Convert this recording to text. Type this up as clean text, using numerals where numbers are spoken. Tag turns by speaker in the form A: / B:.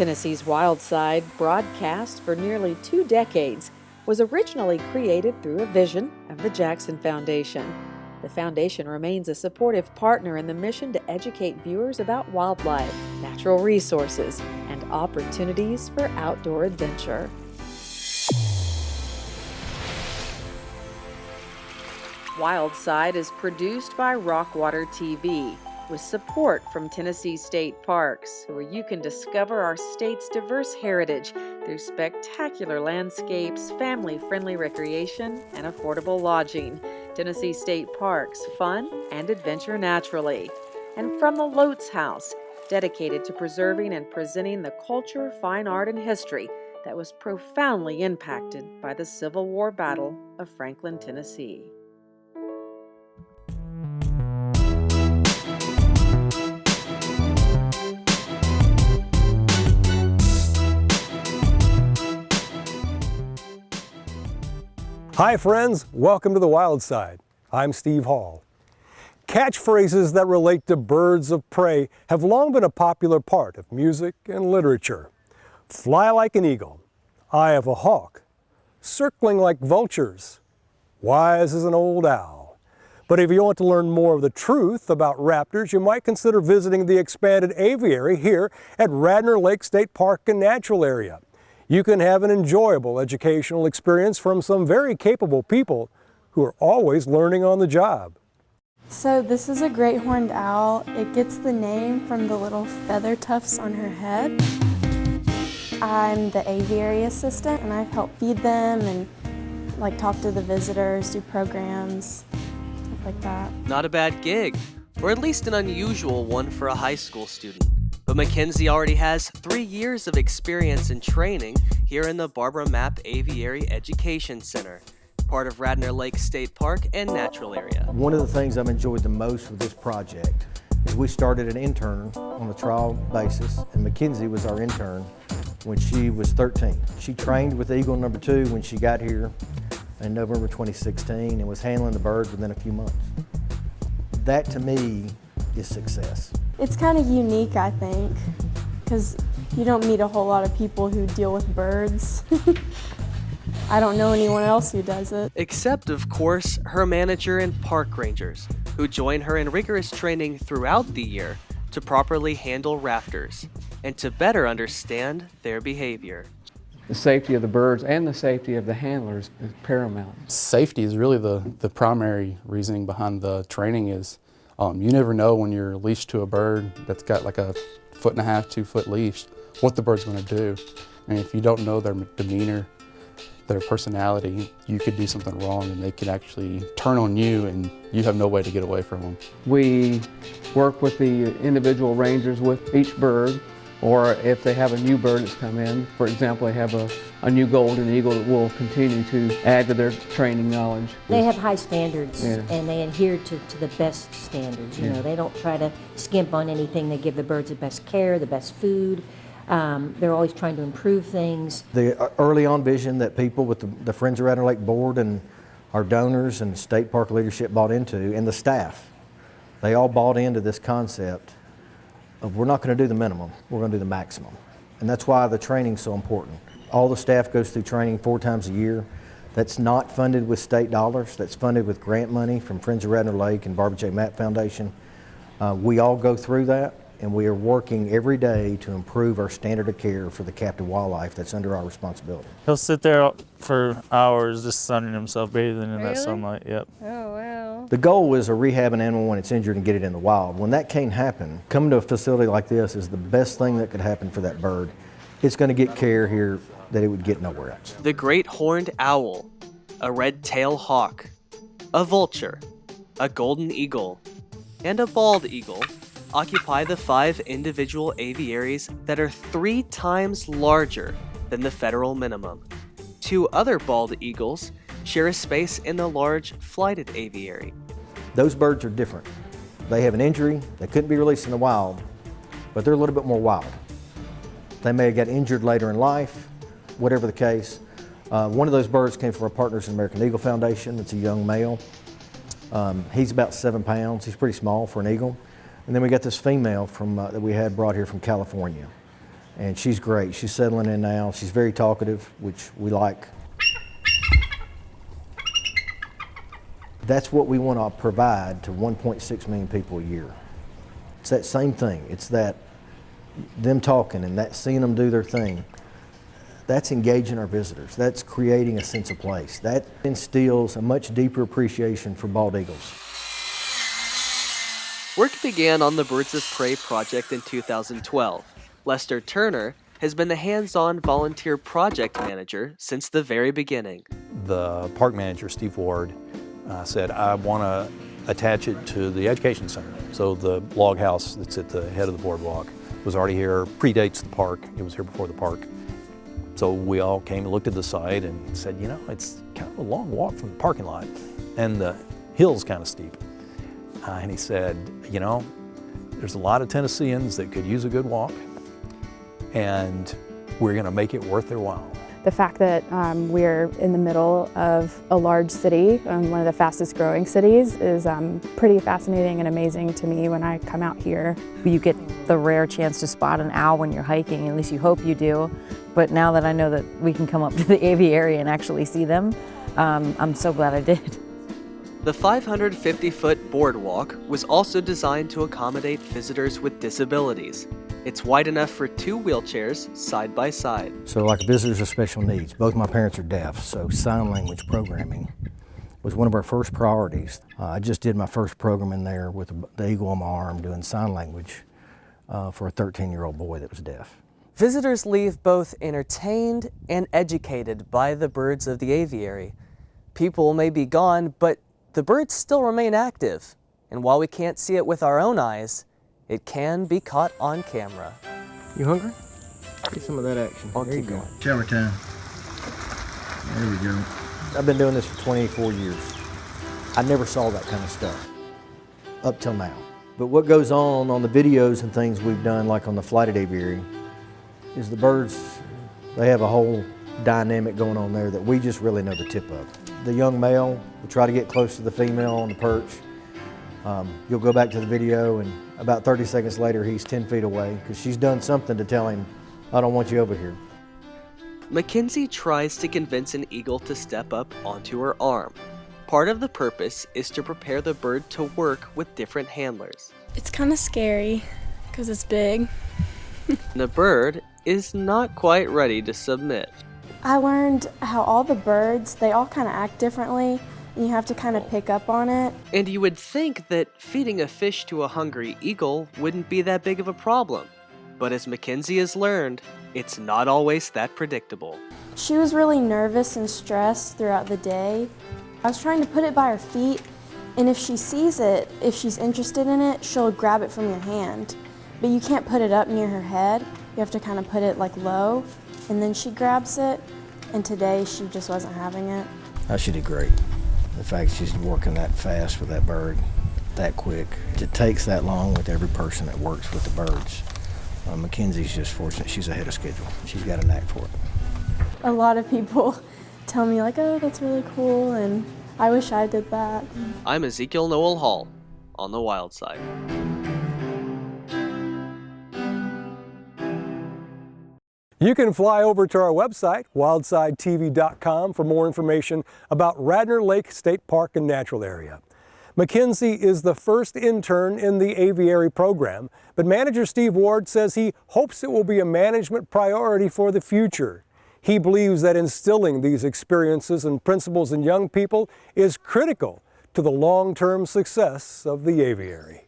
A: Tennessee's wild side, broadcast for nearly 2 decades, was originally created through a vision of the Jackson Foundation. The foundation remains a supportive partner in the mission to educate viewers about wildlife, natural resources, and opportunities for outdoor adventure. Wild Side is produced by Rockwater TV, with support from Tennessee State Parks, where you can discover our state's diverse heritage through spectacular landscapes, family-friendly recreation, and affordable lodging. Tennessee State Parks, fun and adventure naturally. And from the Lotes House, dedicated to preserving and presenting the culture, fine art, and history that was profoundly impacted by the Civil War Battle of Franklin, Tennessee.
B: Hi friends, welcome to the Wild Side. I'm Steve Hall. Catchphrases that relate to birds of prey have long been a popular part of music and literature. Fly like an eagle, eye of a hawk, circling like vultures, wise as an old owl. But if you want to learn more of the truth about raptors, you might consider visiting the expanded aviary here at Radnor Lake State Park and Natural Area. You can have an enjoyable educational experience from some very capable people who are always learning on the job.
C: So this is a great horned owl. It gets the name from the little feather tufts on her head. I'm the aviary assistant and I help feed them and talk to the visitors, do programs, stuff like that.
D: Not a bad gig, or at least an unusual one for a high school student. But McKenzie already has 3 years of experience and training here in the Barbara Mapp Aviary Education Center, part of Radnor Lake State Park and Natural Area.
E: One of the things I've enjoyed the most with this project is we started an intern on a trial basis, and McKenzie was our intern when she was 13. She trained with Eagle number 2 when she got here in November 2016 and was handling the birds within a few months. That to me is success.
C: It's kind of unique, I think, because you don't meet a whole lot of people who deal with birds. I don't know anyone else who does it.
D: Except, of course, her manager and park rangers, who join her in rigorous training throughout the year to properly handle raptors and to better understand their behavior.
F: The safety of the birds and the safety of the handlers is paramount.
G: Safety is really the primary reasoning behind the training is you never know when you're leashed to a bird that's got like a 1.5 to 2 foot leash, what the bird's going to do. And if you don't know their demeanor, their personality, you could do something wrong and they could actually turn on you and you have no way to get away from them. We
F: Work with the individual rangers with each bird, or if they have a new bird that's come in, for example, they have a new golden eagle that will continue to add to their training knowledge.
H: They have high standards,
F: Yeah.
H: and they adhere to the best standards. You know, they don't try to skimp on anything. They give the birds the best care, the best food. They're always trying to improve things.
E: The early on vision that people with the Friends of Radnor Lake Board and our donors and state park leadership bought into, and the staff, they all bought into this concept of we're not going to do the minimum, we're going to do the maximum. And that's why the training's so important. All the staff goes through training 4 times a year. That's not funded with state dollars, that's funded with grant money from Friends of Radnor Lake and Barbara J. Mapp Foundation. We all go through that, and we are working every day to improve our standard of care for the captive wildlife that's under our responsibility.
I: He'll sit there for hours just sunning himself, bathing in that
J: Really?
I: sunlight. Yep.
J: Oh, wow.
E: The goal is to rehab an animal when it's injured and get it in the wild. When that can't happen, coming to a facility like this is the best thing that could happen for that bird. It's going to get care here that it would get nowhere else.
D: The great horned owl, a red-tailed hawk, a vulture, a golden eagle, and a bald eagle occupy the 5 individual aviaries that are 3 times larger than the federal minimum. 2 other bald eagles share a space in the large flighted aviary.
E: Those birds are different. They have an injury, they couldn't be released in the wild, but they're a little bit more wild. They may have got injured later in life, whatever the case. One of those birds came from our partners in the American Eagle Foundation. It's a young male. He's about 7 pounds. He's pretty small for an eagle. And then we got this female from that we had brought here from California. And she's great. She's settling in now. She's very talkative, which we like. That's what we want to provide to 1.6 million people a year. It's that same thing. It's that them talking and that seeing them do their thing. That's engaging our visitors. That's creating a sense of place. That instills a much deeper appreciation for bald eagles.
D: Work began on the Birds of Prey project in 2012. Lester Turner has been the hands-on volunteer project manager since the very beginning.
J: The park manager, Steve Ward, said, I want to attach it to the education center. So the log house that's at the head of the boardwalk was already here, predates the park. It was here before the park. So we all came and looked at the site and said, you know, it's kind of a long walk from the parking lot and the hill's kind of steep. And he said, you know, there's a lot of Tennesseans that could use a good walk and we're going to make it worth their while.
K: The fact that we're in the middle of a large city, one of the fastest growing cities, is pretty fascinating and amazing to me when I come out here.
L: You get the rare chance to spot an owl when you're hiking, at least you hope you do. But now that I know that we can come up to the aviary and actually see them, I'm so glad I did.
D: The 550-foot boardwalk was also designed to accommodate visitors with disabilities. It's wide enough for 2 wheelchairs side by side.
E: So like visitors with special needs, both my parents are deaf, so sign language programming was one of our first priorities. I just did my first program in there with the eagle on my arm doing sign language for a 13-year-old boy that was deaf.
D: Visitors leave both entertained and educated by the birds of the aviary. People may be gone, but the birds still remain active. And while we can't see it with our own eyes, it can be caught on camera.
E: You hungry? Get some of that action.
D: I'll
E: there you
D: keep
E: go.
D: going.
E: Shower time. There we go. I've been doing this for 24 years. I never saw that kind of stuff up till now. But what goes on the videos and things we've done, like on the flighted aviary, is the birds, they have a whole dynamic going on there that we just really know the tip of. The young male will try to get close to the female on the perch. You'll go back to the video and about 30 seconds later he's 10 feet away because she's done something to tell him, I don't want you over here.
D: McKenzie tries to convince an eagle to step up onto her arm. Part of the purpose is to prepare the bird to work with different handlers.
C: It's kind of scary because it's big.
D: The bird is not quite ready to submit.
C: I learned how all the birds, they all kind of act differently, and you have to kind of pick up on it.
D: And you would think that feeding a fish to a hungry eagle wouldn't be that big of a problem. But as McKenzie has learned, it's not always that predictable.
C: She was really nervous and stressed throughout the day. I was trying to put it by her feet, and if she sees it, if she's interested in it, she'll grab it from your hand. But you can't put it up near her head. You have to kind of put it like low, and then she grabs it. And today she just wasn't having it.
E: Oh, she did great. The fact she's working that fast with that bird, that quick. It takes that long with every person that works with the birds. McKenzie's just fortunate she's ahead of schedule. She's got a knack for it.
C: A lot of people tell me like, oh, that's really cool, and I wish I did that.
D: I'm Ezekiel Noel Hall on the Wild Side.
B: You can fly over to our website, wildsidetv.com, for more information about Radnor Lake State Park and Natural Area. McKenzie is the first intern in the aviary program, but manager Steve Ward says he hopes it will be a management priority for the future. He believes that instilling these experiences and principles in young people is critical to the long-term success of the aviary.